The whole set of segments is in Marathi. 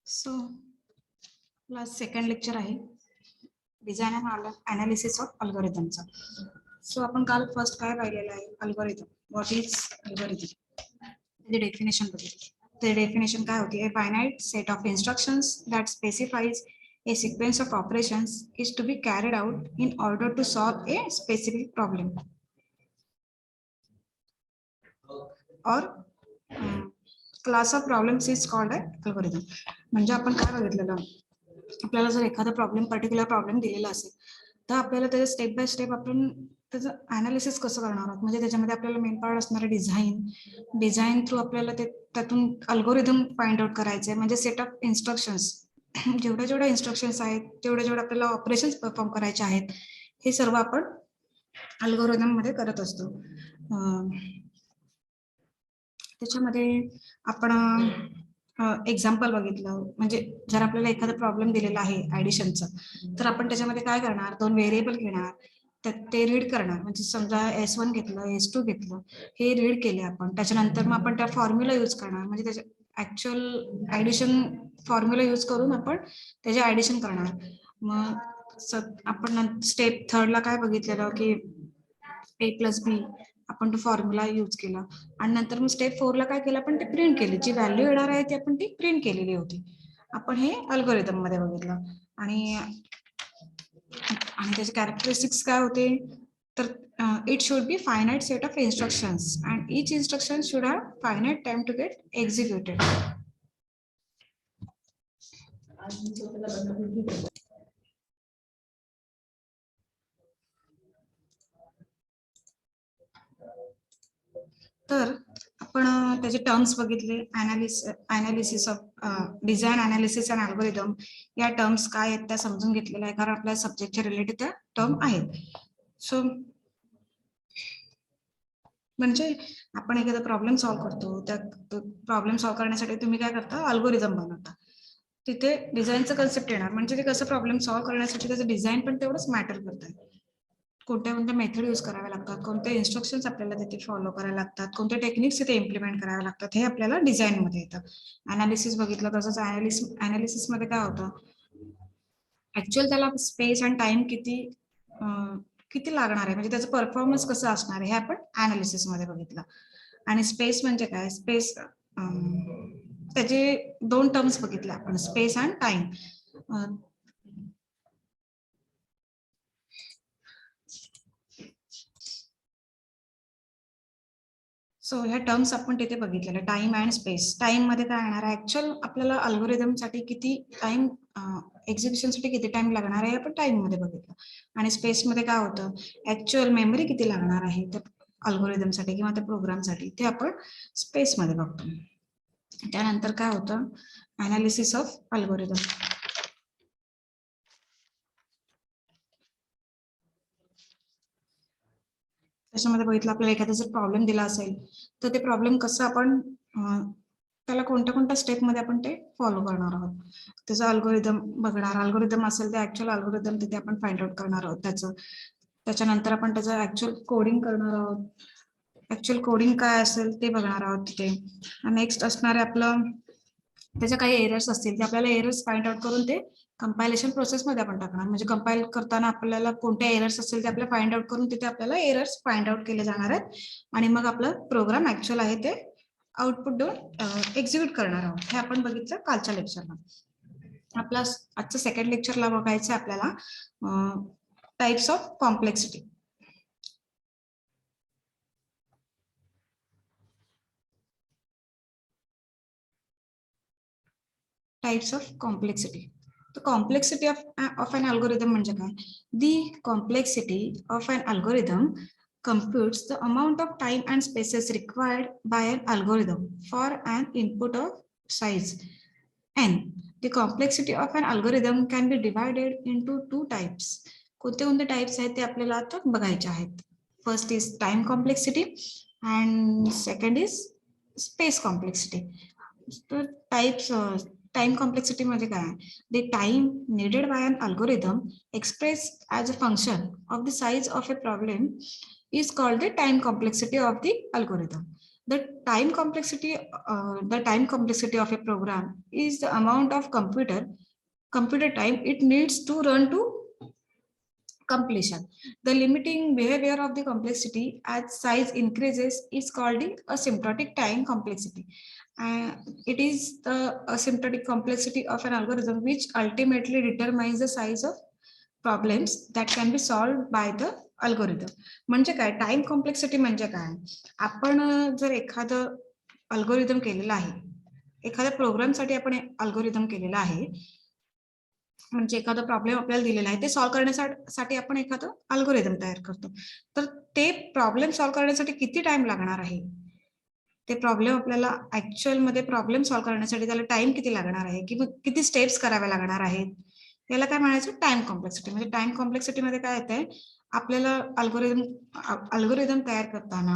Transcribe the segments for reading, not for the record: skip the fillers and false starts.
सो सेकंड लेक्चर आहे डिझाइन अँड अनालिसिस ऑफ अल्गोरिथमचा. सो आपण काल फर्स्ट काय पाहिलेलं आहे, अल्गोरिथम. What is algorithm? त्याची डेफिनेशन बघितली. ते डेफिनेशन काय होती? A finite set of instructions that specifies a sequence of operations is to be carried out in order to solve a specific problem or class of problems is called an algorithm. म्हणजे आपण काय बघितलेलं, आपल्याला जर एखादा पर्टिक्युलर प्रॉब्लेम दिलेला असेल तर आपल्याला त्याचं स्टेप बाय स्टेप आपण त्याचं अनालिसिस कसं करणार आहोत. म्हणजे त्याच्यामध्ये आपल्याला मेन पार्ट असणार आहे डिझाईन थ्रू आपल्याला त्यातून अल्गोरिथम फाइंड आउट करायचे. म्हणजे सेट ऑफ इन्स्ट्रक्शन्स, जेवढ्या इन्स्ट्रक्शन्स आहेत जेवढे आपल्याला ऑपरेशन्स परफॉर्म करायचे आहेत, हे सर्व आपण अल्गोरिथम मध्ये करत असतो. त्याच्यामध्ये आपण एक्झाम्पल बघितलं. म्हणजे जर आपल्याला एखादा प्रॉब्लेम दिलेला आहे ऍडिशनचा, तर आपण त्याच्यामध्ये काय करणार, दोन व्हेरिएबल घेणार, ते रीड करणार. म्हणजे समजा S1 घेतलं, S2 घेतलं, हे रीड केले आपण. त्याच्यानंतर मग आपण त्या फॉर्म्युला यूज करणार. म्हणजे त्याच्या ऍक्च्युअल ऍडिशन फॉर्म्युला यूज करून आपण त्याचे ऍडिशन करणार. मग आपण स्टेप थर्डला काय बघितलेलं की A+B आपण तो फॉर्म्युला यूज केला. आणि नंतर मग स्टेप 4 ला काय केलं, आपण ते प्रिंट केली. जी व्हॅल्यू येणार आहे ती आपण ती प्रिंट केलेली होती. आपण हे अल्गोरिथम मध्ये बघितलं. आणि त्याचे कॅरेक्टरिस्टिक्स काय होते, तर it should be finite set of instructions and each instruction should have finite time to get executed. तर आपण त्याचे टर्म्स बघितले. Analysis of design analysis and algorithm, या टर्म्स काय आहेत त्या समजून घेतलेल्या आहे, कारण आपल्या सब्जेक्टच्या रिलेटेड त्या टर्म आहेत. सो म्हणजे आपण एखादा प्रॉब्लेम सॉल्व्ह करतो, त्या प्रॉब्लेम सॉल्व्ह करण्यासाठी तुम्ही काय करता, अल्गोरिथम बनवता. तिथे डिझाईनचं कन्सेप्ट येणार. म्हणजे ते कसं प्रॉब्लेम सॉल्व्ह करण्यासाठी त्याचं डिझाईन पण तेवढंच मॅटर करतं. कोणत्या मेथड यूज कराव्या लागतात, कोणते इन्स्ट्रक्शन्स आपल्याला तिथे फॉलो करायला लागतात, कोणते टेक्निक्स तिथे इम्प्लिमेंट करावे लागतात, हे आपल्याला डिझाईन मध्ये येतं. अनालिसिस बघितलं, तसंच अनालिसिस मध्ये काय होतं, ऍक्च्युअल त्याला स्पेस आणि टाइम किती लागणार आहे, म्हणजे त्याचं परफॉर्मन्स कसं असणार आहे, हे आपण अनालिसिस मध्ये बघितलं. आणि स्पेस म्हणजे काय, स्पेस त्याचे दोन टर्म्स बघितले आपण, स्पेस आणि टाइम. सो ह्या टर्म्स आपण तिथे बघितलेल्या, टाइम अँड स्पेस. टाइम मध्ये काय येणार आहे, ऍक्च्युअल आपल्याला अल्गोरिथम साठी किती टाइम, एक्झिक्युशन साठी किती टाइम लागणार आहे, आपण टाइम मध्ये बघितलं. आणि स्पेस मध्ये काय होतं, ऍक्च्युअल मेमरी किती लागणार आहे त्या अल्गोरिथम साठी किंवा त्या प्रोग्राम साठी, ते आपण स्पेस मध्ये बघतो. त्यानंतर काय होतं, अनालिसिस ऑफ अल्गोरिथम. त्याच्यामध्ये बघितलं, आपल्याला एखादा जर प्रॉब्लेम दिला असेल तर ते प्रॉब्लेम कसं आपण त्याला कोणत्या स्टेप मध्ये आपण ते फॉलो करणार आहोत, त्याचं अल्गोरिथम बघणार. अल्गोरिथम असेल तर ऍक्च्युअल अल्गोरिथम तिथे आपण फाइंड आउट करणार आहोत त्याच्यानंतर आपण त्याचं ऍक्च्युअल कोडिंग करणार आहोत. ऍक्च्युअल कोडिंग काय असेल ते बघणार आहोत तिथे. नेक्स्ट असणार आहे आपलं, त्याचे काही एरर्स असतील ते आपल्याला एरर्स फाइंड आउट करून ते कंपायलेशन प्रोसेस मध्ये आपण टाकणार. म्हणजे कंपाईल करताना आपल्याला कोणत्या एरर्स असतील ते आपल्याला फाइंड आउट करून तिथे आपल्याला एरर्स फाइंड आउट केले जाणार आहेत. आणि मग आपलं प्रोग्राम ऍक्च्युअल आहे ते आउटपुट देऊन एक्झिक्यूट करणार आहोत. हे आपण बघितलं कालच्या लेक्चरला. आपला आजचं सेकंड लेक्चरला बघायचं आपल्याला types of complexity. Types of complexity. The complexity of an algorithm म्हणजे काय? The complexity of an algorithm computes the amount of time and spaces required by an algorithm for an input of size n. The complexity of an algorithm can be divided into two types. कोणते टाइप्स आहेत ते आपल्याला आता बघायचे आहेत. First is time complexity and second is space complexity. तर टाइम कॉम्प्लेक्सिटी मध्ये काय, the time needed by an algorithm expressed as a function of the size of a problem is called the time complexity of the algorithm. The time complexity of a program is the amount of computer time it needs to run to completion. The limiting behavior of the complexity as size increases is called the asymptotic time complexity. It is the asymptotic complexity of an algorithm which ultimately determines the size of problems that can be solved by the algorithm. म्हणजे काय टाइम कॉम्प्लेक्सिटी म्हणजे काय? आपण जर एखादं अल्गोरिदम केलेलं आहे, एखाद्या प्रोग्रामसाठी आपण अल्गोरिदम केलेला आहे, म्हणजे एखादा प्रॉब्लेम आपल्याला दिलेला आहे ते सॉल्व्ह करण्यासाठी आपण एखादं अल्गोरिदम तयार करतो. तर ते प्रॉब्लेम सॉल्व्ह करण्यासाठी किती टाइम लागणार आहे, ते प्रॉब्लेम आपल्याला ऍक्च्युअल मध्ये प्रॉब्लेम सॉल्व्ह करण्यासाठी त्याला टाइम किती लागणार आहे किंवा किती स्टेप्स कराव्या लागणार आहेत, याला काय म्हणायचं टाइम कॉम्प्लेक्सिटी. म्हणजे टाइम कॉम्प्लेक्सिटी मध्ये काय येतंय, आपल्याला अल्गोरिदम तयार करताना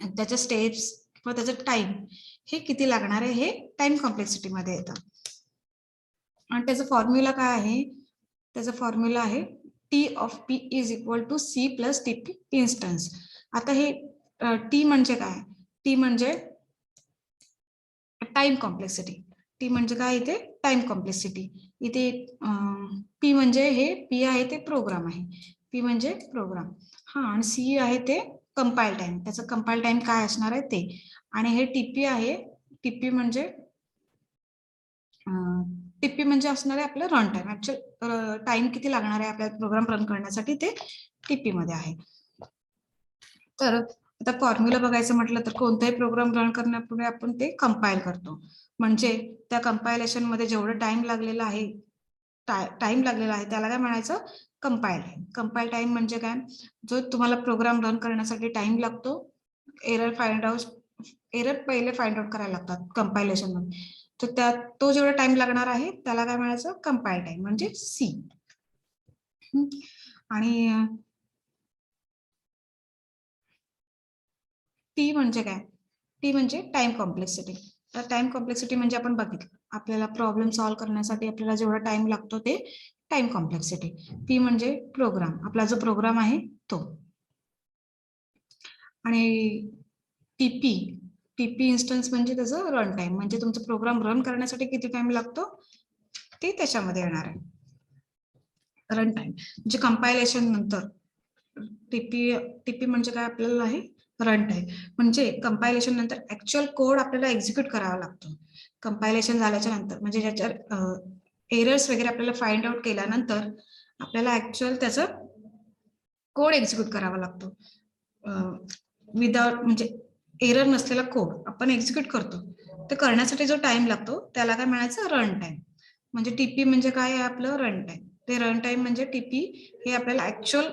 त्याच्या स्टेप्स किंवा त्याचं टाइम हे किती लागणार आहे हे टाइम कॉम्प्लेक्सिटी मध्ये येतं. आणि त्याचं फॉर्म्युला काय आहे, त्याचा फॉर्म्युला आहे T of P is equal to C plus TP instance. आता हे टी म्हणजे काय, टी म्हणजे टाइम कॉम्प्लेक्सिटी. टी म्हणजे काय इथे टाइम कॉम्प्लेक्सिटी. इथे पी म्हणजे हे पी आहे ते प्रोग्राम आहे, पी म्हणजे प्रोग्राम. हा आणि सी आहे ते कंपाईल टाइम, त्याचं कंपाईल टाइम काय असणार आहे ते. आणि हे टीपी आहे, टीपी म्हणजे टीपी म्हणजे असणार आहे आपलं रन टाइम. ऍक्च्युअल टाइम किती लागणार आहे आपल्याला प्रोग्राम रन करण्यासाठी ते टीपी मध्ये आहे. तर आता फॉर्म्युला बघायचं म्हटलं तर कोणताही प्रोग्राम रन करण्यापूर्वी आपण ते कंपाईल करतो. म्हणजे त्या कंपायलेशन मध्ये जेवढं टाइम लागलेला आहे त्याला काय म्हणायचं कंपाईल टाइम. कंपाईल टाइम म्हणजे काय, जो तुम्हाला प्रोग्राम रन करण्यासाठी टाइम लागतो, एरर पहिले फाइंड आउट करायला लागतात कंपायलेशन मध्ये, तर तो जेवढा टाइम लागणार आहे त्याला काय म्हणायचं कंपाईल टाइम म्हणजे सी. आणि टी म्हणजे काय, टी म्हणजे टाइम कॉम्प्लेक्सिटी. तर टाइम कॉम्प्लेक्सिटी म्हणजे आपण बघितलं, आपल्याला प्रॉब्लेम सॉल्व्ह करण्यासाठी आपल्याला जेवढा टाइम लागतो ते टाइम कॉम्प्लेक्सिटी. पी म्हणजे प्रोग्राम, आपला जो प्रोग्राम आहे तो. आणि टीपी टीपी इन्स्टन्स म्हणजे त्याचं रन टाइम, म्हणजे तुमचा प्रोग्राम रन करण्यासाठी किती टाइम लागतो ते त्याच्यामध्ये येणार आहे रन टाइम. म्हणजे कंपायलेशन नंतर टीपी म्हणजे काय आपल्याला आहे रन टाइम. म्हणजे कंपायलेशन नंतर ऍक्च्युअल कोड आपल्याला एक्झिक्यूट करावा लागतो. कंपायलेशन झाल्याच्या नंतर म्हणजे ज्याच्यावर एरर्स वगैरे आपल्याला फाइंड आउट केल्यानंतर आपल्याला ऍक्च्युअल त्याचं कोड एक्झिक्यूट करावा लागतो. विदाउट म्हणजे एरर नसलेला कोड आपण एक्झिक्यूट करतो, ते करण्यासाठी जो टाइम लागतो त्याला काय म्हणायचं रन टाइम. म्हणजे टीपी म्हणजे काय आहे आपलं रन टाइम. ते रन टाइम म्हणजे टीपी हे आपल्याला ऍक्च्युअल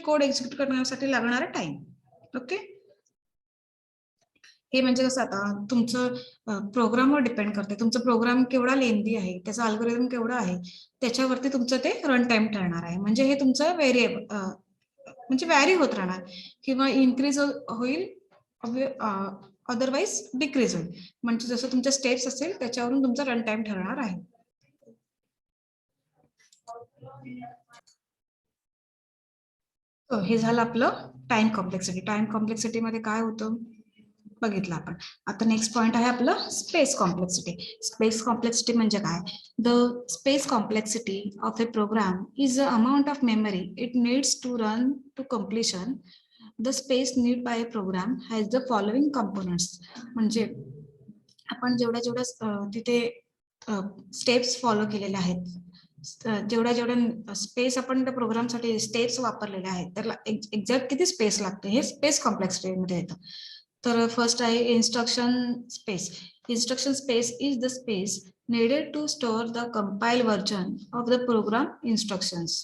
कोड एक्झिक्यूट करण्यासाठी लागणारा टाइम. ओके, हे म्हणजे कसं आता तुमचं प्रोग्रामवर डिपेंड करते, तुमचं प्रोग्राम केवढा लेंदी आहे, त्याचा अल्गोरिदम केवढा आहे त्याच्यावरती तुमचं ते रन टाइम ठरणार आहे. म्हणजे हे तुमचं व्हेरिएबल म्हणजे व्हॅरी होत राहणार, किंवा इन्क्रीज होईल अदरवाईज डिक्रीज होईल. म्हणजे जसं तुमच्या स्टेप्स असेल त्याच्यावरून तुमचा रन टाइम ठरणार आहे. हे झालं आपलं टाइम कॉम्प्लेक्सिटी. टाइम कॉम्प्लेक्सिटी मध्ये काय होतं बघितलं आपण. आता नेक्स्ट पॉइंट आहे आपलं स्पेस कॉम्प्लेक्सिटी. स्पेस कॉम्प्लेक्सिटी म्हणजे काय, the space complexity of a program is the amount of memory it needs to run to completion the space need by a program has the following components. म्हणजे आपण जेवढ्या तिथे स्टेप्स फॉलो केलेल्या आहेत, जेवढ्या स्पेस आपण त्या प्रोग्रामसाठी स्टेप्स वापरलेल्या आहेत त्याला एक्झॅक्ट किती स्पेस लागते हे स्पेस कॉम्प्लेक्सिटी मध्ये येतं. तर फर्स्ट आहे instruction space. Instruction space is the space needed to store the compiled version of the program instructions.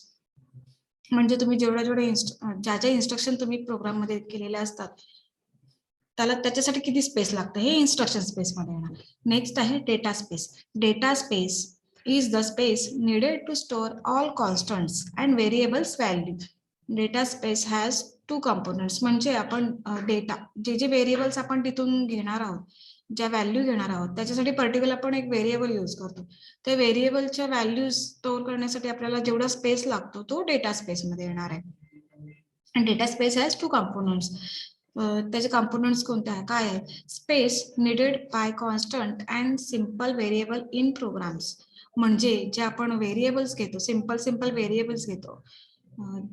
म्हणजे तुम्ही ज्या इन्स्ट्रक्शन तुम्ही प्रोग्राम मध्ये केलेल्या असतात त्याच्यासाठी किती स्पेस लागतं हे इन्स्ट्रक्शन स्पेस मध्ये येणार. नेक्स्ट आहे data space. Data space is the space needed to store all constants and variables value. Data space has two components. म्हणजे आपण डेटा जे व्हेरिएबल्स आपण तिथून घेणार आहोत, ज्या व्हॅल्यू घेणार आहोत त्याच्यासाठी पर्टिक्युलर आपण एक व्हेरिएबल यूज करतो. त्या व्हेरिएबलच्या व्हॅल्यूज स्टोअर करण्यासाठी आपल्याला जेवढा स्पेस लागतो तो डेटा स्पेस मध्ये येणार आहे. And data space has two components. त्याचे कंपोनेंट्स कोणते आहे, काय आहे? Space needed by constant and simple variable in programs. म्हणजे जे आपण व्हेरिएबल्स घेतो, सिम्पल व्हेरिएबल्स घेतो,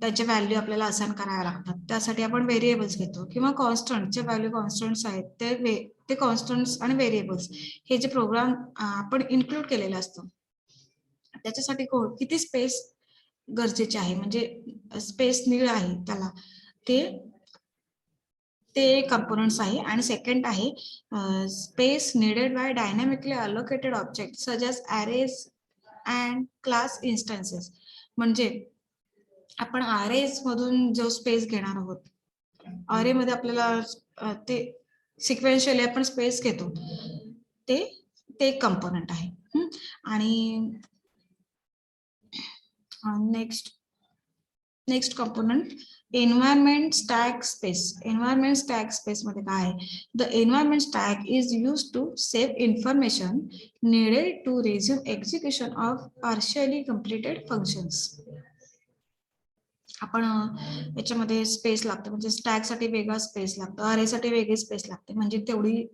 त्याचे व्हॅल्यू आपल्याला असाइन करायला लागतात, त्यासाठी आपण व्हेरिएबल्स घेतो, किंवा कॉन्स्टंट जे व्हॅल्यू कॉन्स्टंट्स आहेत ते कॉन्स्टंट्स आणि व्हेरिएबल्स हे जे प्रोग्राम आपण इन्क्लूड केलेलं असतं त्याच्यासाठी किती स्पेस गरजेचे आहे, म्हणजे स्पेस नीड आहे त्याला, ते कंपोनेंट्स आहे. आणि सेकंड आहे space needed bye dynamically allocated object such as arrays and class instances. म्हणजे आपण अरेज मधून जो स्पेस घेणार आहोत, अरे मध्ये आपल्याला ते सिक्वेन्शियली आपण स्पेस घेतो, ते एक कंपोनेंट आहे. आणि next component environment stack space. Environment stack space मध्ये काय आहे? The environment stack is used to save information needed to resume execution of partially completed functions. आपण याच्यामध्ये स्पेस लागतं, म्हणजे स्टॅक साठी वेगळा स्पेस लागतो, अरे साठी वेगळी स्पेस लागते, म्हणजे तेवढी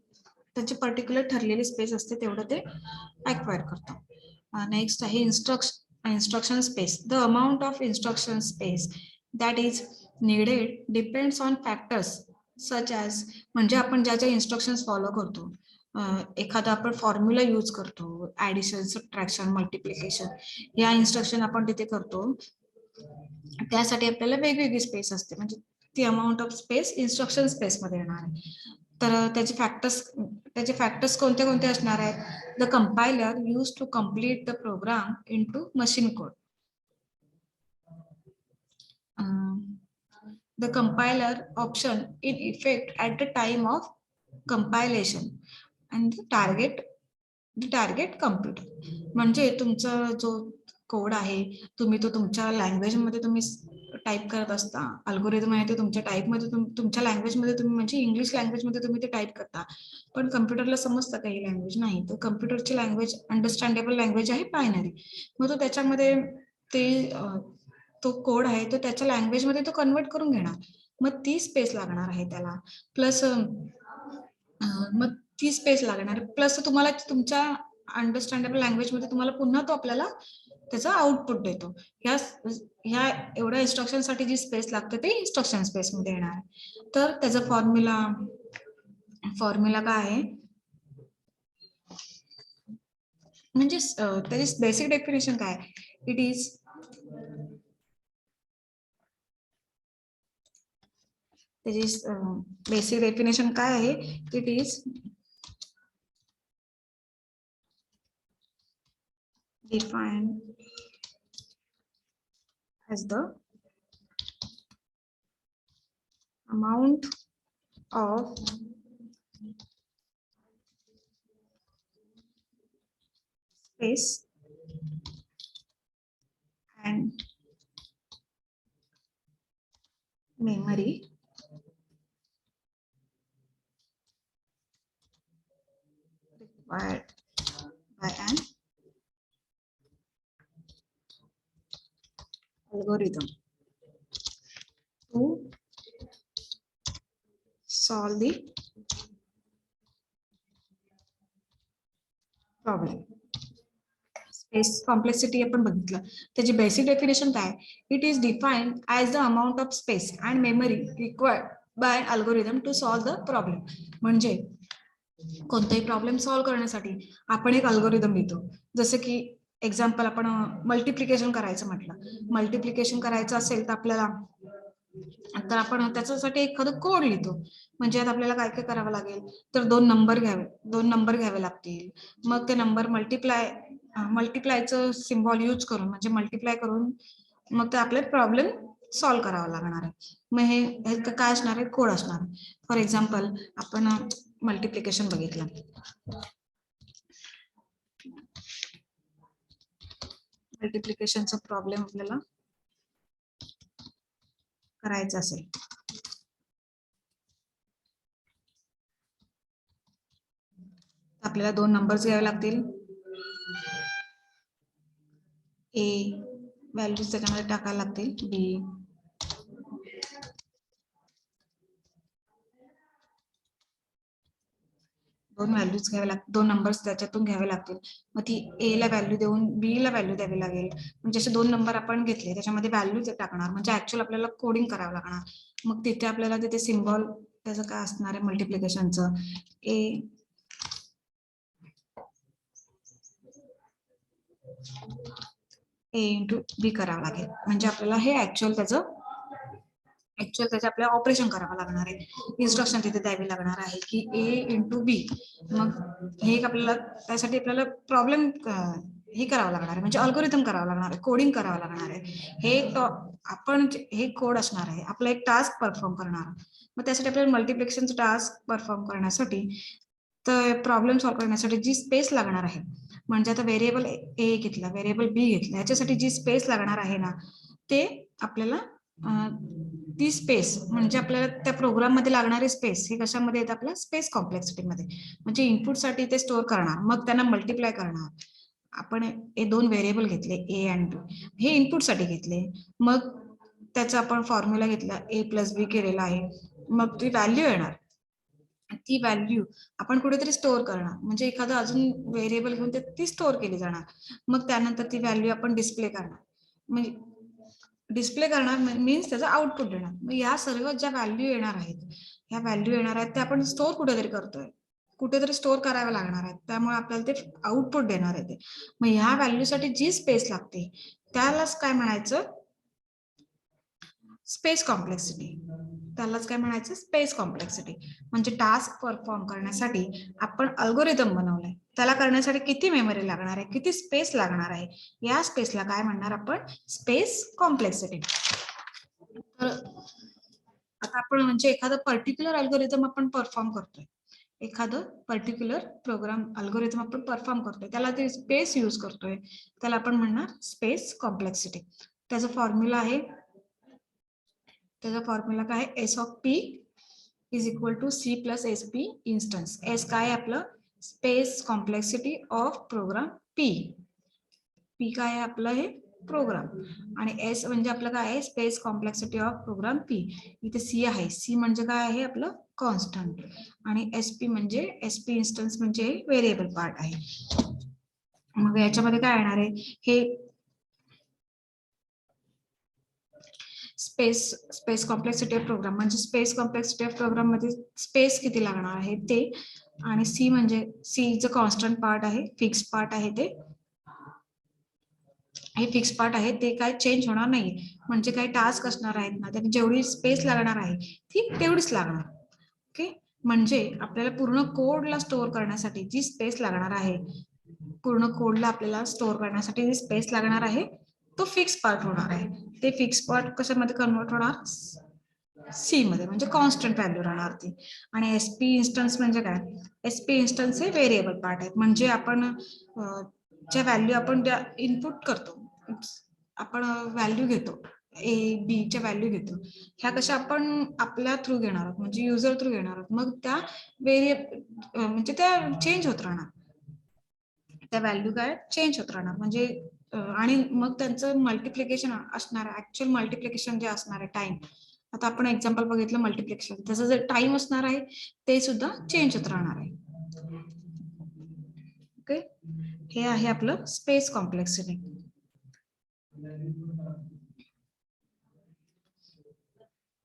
त्याची पर्टिक्युलर ठरलेली स्पेस असते, तेवढं ते ऍक्वायर करतो. नेक्स्ट आहे instruction space. The amount of instruction space that is needed depends on factors such as, म्हणजे आपण ज्या ज्या इन्स्ट्रक्शन्स फॉलो करतो, एखादा आपण फॉर्म्युला यूज करतो, ऍडिशन, सबट्रॅक्शन, मल्टिप्लिकेशन, या इन्स्ट्रक्शन आपण तिथे करतो, त्यासाठी आपल्याला वेगवेगळी स्पेस असते, म्हणजे ती amount of space instruction space मध्ये येणार आहे. तर त्याचे फॅक्टर्स कोणते कोणते असणार आहेत? The compiler use to complete the program into machine code. The compiler option in effect at the time of compilation and the target computer. म्हणजे तुमचा जो कोड आहे, तुम्ही तो तुमच्या लँग्वेज मध्ये तुम्ही टाइप करत असता, अल्गोरिदम आहे ते तुमच्या टाइप मध्ये, तुमच्या लँग्वेज मध्ये तुम्ही, म्हणजे इंग्लिश लँग्वेज मध्ये तुम्ही ते टाइप करता, पण कम्प्युटरला समजतं काही लँग्वेज नाही, तर कम्प्युटरची लँग्वेज अंडरस्टँडेबल लँग्वेज आहे बायनरी. मग तो त्याच्यामध्ये तो कोड आहे तो त्याच्या लँग्वेज मध्ये तो कन्वर्ट करून घेणार, मग ती स्पेस लागणार आहे त्याला. प्लस मग ती स्पेस लागणार, प्लस तुम्हाला तुमच्या अंडरस्टँडेबल लँग्वेज मध्ये तुम्हाला पुन्हा तो आपल्याला त्याचा आउटपुट देतो. ह्या एवढ्या इन्स्ट्रक्शन साठी जी स्पेस लागते ते इन्स्ट्रक्शन स्पेस मध्ये येणार. तर त्याचा फॉर्म्युला काय आहे, म्हणजे त्याची बेसिक डेफिनेशन काय? इट इज त्याची बेसिक डेफिनेशन काय आहे? It is defined as the amount of space and memory required by an algorithm to solve the problem. Space complexity आपण बघितलं, त्याची बेसिक डेफिनेशन काय? It is defined as the amount of space and memory required by algorithm to solve the problem. म्हणजे कोणताही प्रॉब्लेम सॉल्व्ह करण्यासाठी आपण एक अल्गोरिदम लिहितो. जसं की एक्झाम्पल, आपण मल्टिप्लिकेशन करायचं म्हटलं, मल्टिप्लिकेशन करायचं असेल तर आपल्याला, तर आपण त्याच्यासाठी एखादं कोड लिहितो. म्हणजे आता आपल्याला काय काय करावं लागेल, तर दोन नंबर घ्यावे लागतील, मग ते नंबर मल्टिप्लायचं सिम्बॉल यूज करून, म्हणजे मल्टिप्लाय करून मग ते आपल्याला प्रॉब्लेम सॉल्व्ह करावा लागणार आहे. मग हे काय असणार आहे? कोड असणार आहे. फॉर एक्झाम्पल, आपण मल्टिप्लिकेशन बघितलं, मल्टिप्लिकेशनचा प्रॉब्लेम आपल्याला करायचा असेल, आपल्याला दोन नंबर्स घ्यावे लागतील, ए व्हॅल्यूज त्याच्यामध्ये टाकायला लागतील, बी 2 व्हॅल्यूज घ्यावे लागतील, 2 नंबर्स त्याच्यातून घ्यावे लागतील. मग ती ए ला व्हॅल्यू देऊन बी ला व्हॅल्यू द्यावी लागेल. म्हणजे असे 2 नंबर आपण घेतले, त्याच्यामध्ये व्हॅल्यूज टाकणार, म्हणजे ऍक्च्युअल आपल्याला कोडिंग करावं लागणार. मग तिथे आपल्याला तिथे सिम्बॉल त्याचं काय असणार आहे मल्टिप्लिकेशनचं, ए इंटू बी करावं लागेल. म्हणजे आपल्याला हे ऍक्च्युअल त्याचे आपल्याला ऑपरेशन करावं लागणार आहे. इन्स्ट्रक्शन तिथे द्यावी लागणार आहे की ए इंटू बी. मग हे आपल्याला त्यासाठी आपल्याला प्रॉब्लेम हे करावं लागणार आहे, म्हणजे अल्गोरिदम करावं लागणार आहे, कोडिंग करावं लागणार आहे. आपण हे कोड असणार आहे, आपला एक टास्क परफॉर्म करणार. मग त्यासाठी आपल्याला मल्टिप्लिकेशनचा टास्क परफॉर्म करण्यासाठी, तर प्रॉब्लेम सॉल्व्ह करण्यासाठी जी स्पेस लागणार आहे, म्हणजे आता व्हेरिएबल ए घेतला, व्हेरिएबल बी घेतला, याच्यासाठी जी स्पेस लागणार आहे ना, ते आपल्याला ती स्पेस म्हणजे आपल्याला त्या प्रोग्राम मध्ये लागणारी स्पेस ही कशामध्ये येते आपल्या स्पेस कॉम्प्लेक्सिटी मध्ये. म्हणजे इनपुट साठी ते स्टोअर करणार, मग त्यांना मल्टिप्लाय करणार. आपण हे 2 व्हेरिएबल घेतले ए आणि बी, हे इनपुट साठी घेतले. मग त्याचा आपण फॉर्म्युला घेतला, ए प्लस बी केलेला आहे. मग ती व्हॅल्यू येणार, ती व्हॅल्यू आपण कुठेतरी स्टोअर करणार, म्हणजे एखादं अजून व्हेरिएबल घेऊन ती स्टोअर केली जाणार. मग त्यानंतर ती व्हॅल्यू आपण डिस्प्ले करणार, म्हणजे डिस्प्ले करणार मीन्स त्याचं आउटपुट देणार. मग या सर्व ज्या व्हॅल्यू येणार आहेत, ह्या व्हॅल्यू येणार आहेत, ते आपण स्टोअर कुठेतरी करतोय, कुठेतरी स्टोअर करावे लागणार आहेत, त्यामुळे आपल्याला ते आउटपुट देणार आहे ते. मग ह्या व्हॅल्यूसाठी जी स्पेस लागते त्यालाच काय म्हणायचं, स्पेस कॉम्प्लेक्सिटी. त्यालाच काय म्हणायचं, स्पेस कॉम्प्लेक्सिटी. म्हणजे टास्क परफॉर्म करण्यासाठी आपण अल्गोरिदम बनवलाय, त्याला करण्यासाठी किती मेमरी लागणार आहे, किती स्पेस लागणार आहे, या स्पेसला काय म्हणणार आपण, स्पेस कॉम्प्लेक्सिटी. तर आता आपण म्हणजे एखादं पर्टिक्युलर अल्गोरिदम आपण परफॉर्म करतोय, एखादं पर्टिक्युलर प्रोग्राम अल्गोरिदम आपण परफॉर्म करतोय, त्याला ते स्पेस यूज करतोय, त्याला आपण म्हणणार स्पेस कॉम्प्लेक्सिटी. त्याचा फॉर्म्युला आहे, त्याचा फॉर्म्युला काय, S of P is equal to C plus S P instance. S काय आपलं, space complexity of program P. P काय आहे आपलं, हे प्रोग्राम, आणि एस म्हणजे आपलं काय आहे, space complexity of program P. इथे सी आहे, सी म्हणजे काय आहे आपलं कॉन्स्टंट, आणि एसपी म्हणजे एसपी इन्स्टन्स म्हणजे व्हेरिएबल पार्ट आहे. मग याच्यामध्ये काय येणार आहे, हे स्पेस कॉम्प्लेक्सिटी ऑफ प्रोग्राम, म्हणजे स्पेस कॉम्प्लेक्सिटी ऑफ प्रोग्राम मध्ये स्पेस किती लागणार आहे ते, आणि सी म्हणजे सी कॉन्स्टंट पार्ट आहे, फिक्स पार्ट आहे, ते हे फिक्स पार्ट आहे, ते काय चेंज होणार नाही. म्हणजे काही टास्क असणार आहेत ना, त्याची जेवढी स्पेस लागणार आहे ती तेवढीच लागणार. ओके, म्हणजे आपल्याला पूर्ण कोडला स्टोअर करण्यासाठी जी स्पेस लागणार आहे, पूर्ण कोडला आपल्याला स्टोअर करण्यासाठी जी स्पेस लागणार आहे, तो फिक्स पार्ट होणार आहे. ते फिक्स पार्ट कशामध्ये कन्वर्ट होणार, सी मध्ये, म्हणजे कॉन्स्टंट व्हॅल्यू राहणार ती. आणि एसपी इन्स्टन्स म्हणजे काय, एसपी इन्स्टन्स हे व्हेरिएबल पार्ट आहेत, म्हणजे आपण ज्या व्हॅल्यू आपण इनपुट करतो, आपण व्हॅल्यू घेतो, ए बी च्या व्हॅल्यू घेतो, ह्या कशा आपण आपल्या थ्रू घेणार आहोत, म्हणजे युजर थ्रू घेणार आहोत. मग त्या म्हणजे त्या चेंज होत राहणार, त्या व्हॅल्यू काय चेंज होत राहणार. म्हणजे आणि मग त्यांचं मल्टिप्लिकेशन असणार, ऍक्च्युअल मल्टिप्लिकेशन जे असणार आहे टाइम, आता आपण एक्झाम्पल बघितलं मल्टिप्लिकेशन, त्याचं जे टाइम असणार आहे ते सुद्धा चेंज होत राहणार आहे. ओके, हे आहे आपलं स्पेस कॉम्प्लेक्सिटी.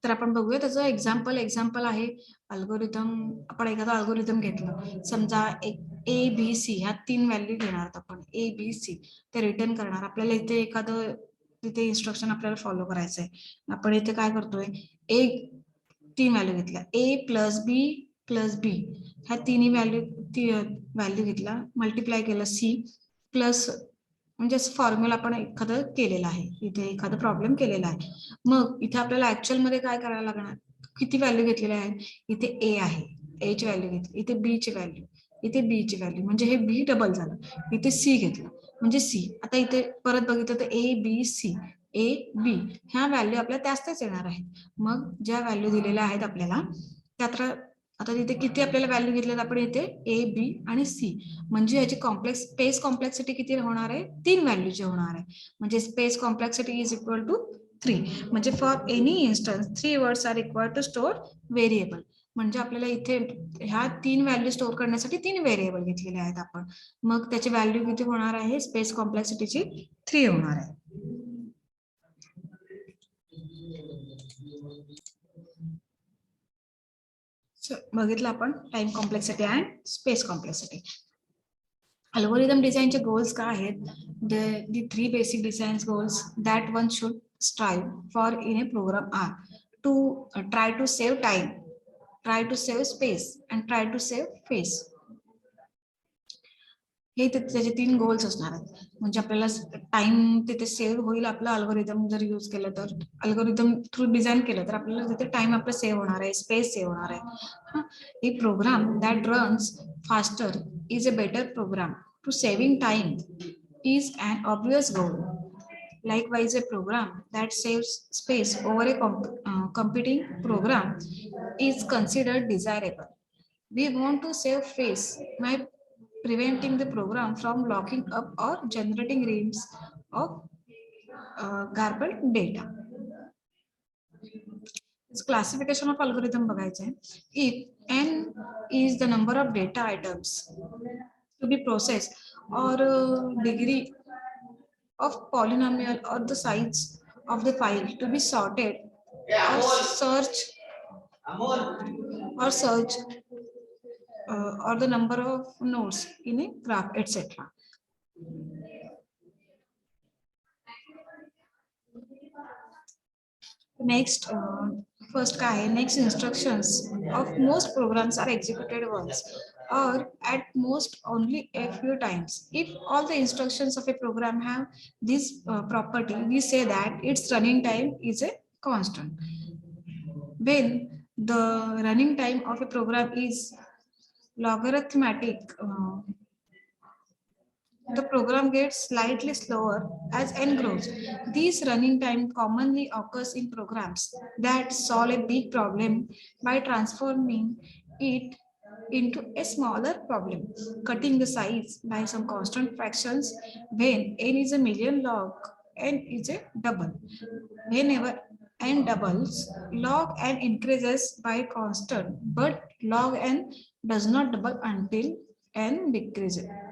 तर आपण बघूया त्याचं एक्झाम्पल आहे अल्गोरिदम. आपण एखादा अल्गोरिदम घेतलं, समजा ए बी सी ह्या 3 व्हॅल्यू घेणार आपण, ए बी सी ते रिटर्न करणार. आपल्याला इथे एखादं तिथे इन्स्ट्रक्शन आपल्याला फॉलो करायचंय. आपण इथे काय करतोय, एक 3 व्हॅल्यू घेतल्या, ए प्लस बी ह्या तिन्ही व्हॅल्यू घेतला, मल्टिप्लाय केलं सी प्लस, म्हणजे फॉर्म्युला आपण एखादं केलेलं आहे, इथे एखादं प्रॉब्लेम केलेला आहे. मग इथे आपल्याला ऍक्च्युअल मध्ये काय करायला लागणार, किती व्हॅल्यू घेतलेल्या आहेत, इथे ए आहे, ए ची व्हॅल्यू घेतली, इथे बी ची व्हॅल्यू, इथे बी ची व्हॅल्यू, म्हणजे हे बी डबल झालं, इथे सी घेतलं म्हणजे सी. आता इथे परत बघितलं तर A B C, A B ह्या व्हॅल्यू आपल्या त्याच येणार आहेत. मग ज्या व्हॅल्यू दिलेल्या आहेत आपल्याला त्यात, आता तिथे किती आपल्याला व्हॅल्यू घेतल्यात आपण, इथे ए बी आणि सी, म्हणजे याची स्पेस कॉम्प्लेक्सिटी किती होणार आहे, 3 व्हॅल्यूची होणार आहे. म्हणजे space complexity is equal to 3. म्हणजे for any instance 3 words are required to store variable. म्हणजे आपल्याला इथे ह्या 3 व्हॅल्यू स्टोअर करण्यासाठी 3 व्हेरिएबल घेतलेले आहेत आपण. मग त्याची व्हॅल्यू किती होणार आहे? स्पेस कॉम्प्लेक्सिटीची 3 होणार आहे. बघितलं आपण time complexity and space complexity. Algorithm डिझाईनचे गोल्स काय आहेत? The 3 basic design goals that one should strive for in a program are to try to save time, try to save space, and try to save face. हे त्याचे 3 गोल्स असणार आहेत. म्हणजे आपल्याला टाइम तिथे सेव्ह होईल, आपला अल्गोरिदम जर यूज केलं तर, अल्गोरिदम थ्रू डिझाईन केलं तर आपल्याला तिथे टाइम आपला सेव्ह होणार आहे, स्पेस सेव्ह होणार आहे. A program that runs faster is a better program. To saving time is an obvious goal. Likewise, a program that saves space over a competing program is considered desirable. We want to save space by preventing the program from locking up or generating reams of garbled data. Classification of algorithm बघायचं आहे. If n is the number of data items to be processed or degree of polynomial or the size of the file to be sorted or search or the number of nodes in a graph, etc. Next, first next instructions of most programs are executed once or at most only a few times. If all the instructions of a program have this property, we say that its running time is a constant. When the running time of a program is logarithmic, the program gets slightly slower as n grows. This running time commonly occurs in programs that solve a big problem by transforming it into a smaller problem, cutting the size by some constant fractions. When n is a million, log n is a double. Whenever n doubles, log n increases by constant, but log n does not double until n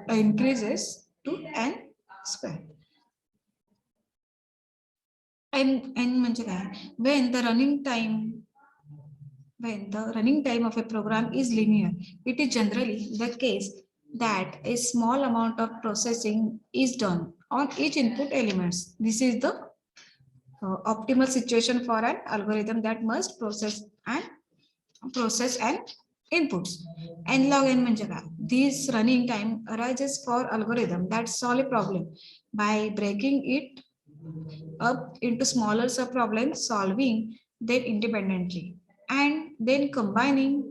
increases to n square. n म्हणजे काय? When the running time of a program is linear, it is generally the case that a small amount of processing is done on each input elements. This is the optimal situation for an algorithm that must process and inputs. N log n म्हणजे काय? This running time arises for algorithm that solve a problem by breaking it up into smaller sub-problems, solving them independently, and then combining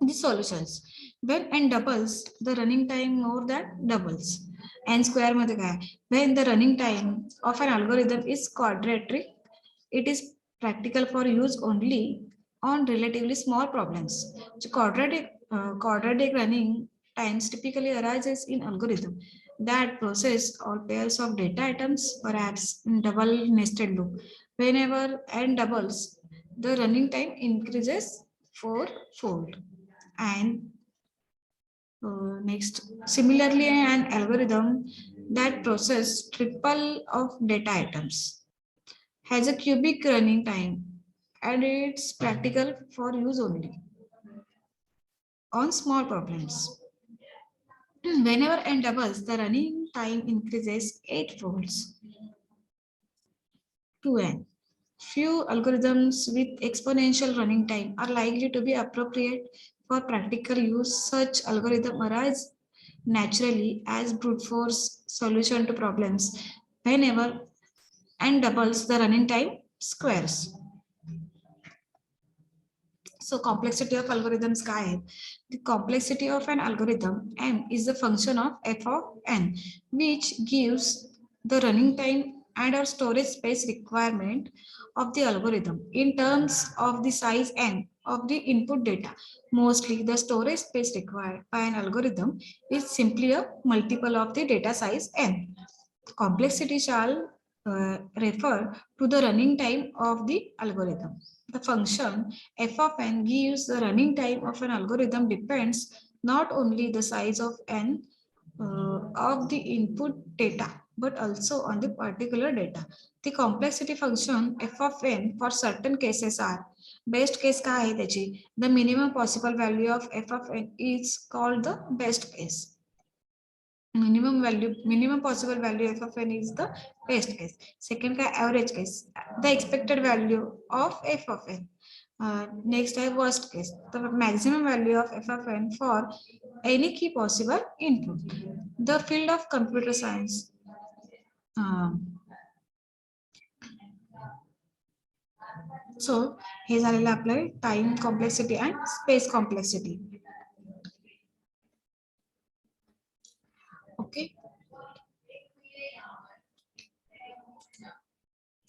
the solutions. When n doubles, the running time more than doubles. N square मध्ये काय? When the running time of an algorithm is quadratic, it is practical for use only on relatively small problems. So quadratic running times typically arises in algorithm that process all pairs of data items, perhaps in double nested loop. Whenever n doubles, the running time increases fourfold. And next, similarly, an algorithm that processes triple of data items has a cubic running time, and it's practical for use only on small problems. Whenever n doubles, the running time increases 8 folds to n. Few algorithms with exponential running time are likely to be appropriate for practical use. Such algorithms arise naturally as brute force solution to problems. Whenever n doubles, the running time squares. So complexity of algorithms काय आहे? The complexity of an algorithm m is the function of f of n, which gives the running time and or storage space requirement of the algorithm in terms of the size n of the input data. Mostly the storage space required by an algorithm is simply a multiple of the data size n. Complexity shall refer to the running time of the algorithm. The function f of n gives the running time of an algorithm depends not only the size of n of the input data, but also on the particular data. The complexity function f of n for certain cases are best case काय आहे त्याची the minimum possible value of f of n is called the best case. Minimum possible value f of n is the best case. Second का average case, the expected value of f of n. Next है worst case, the maximum value of f of n for any key possible input. The field of computer science. So हे झालेलं आपलं time complexity and space complexity. Okay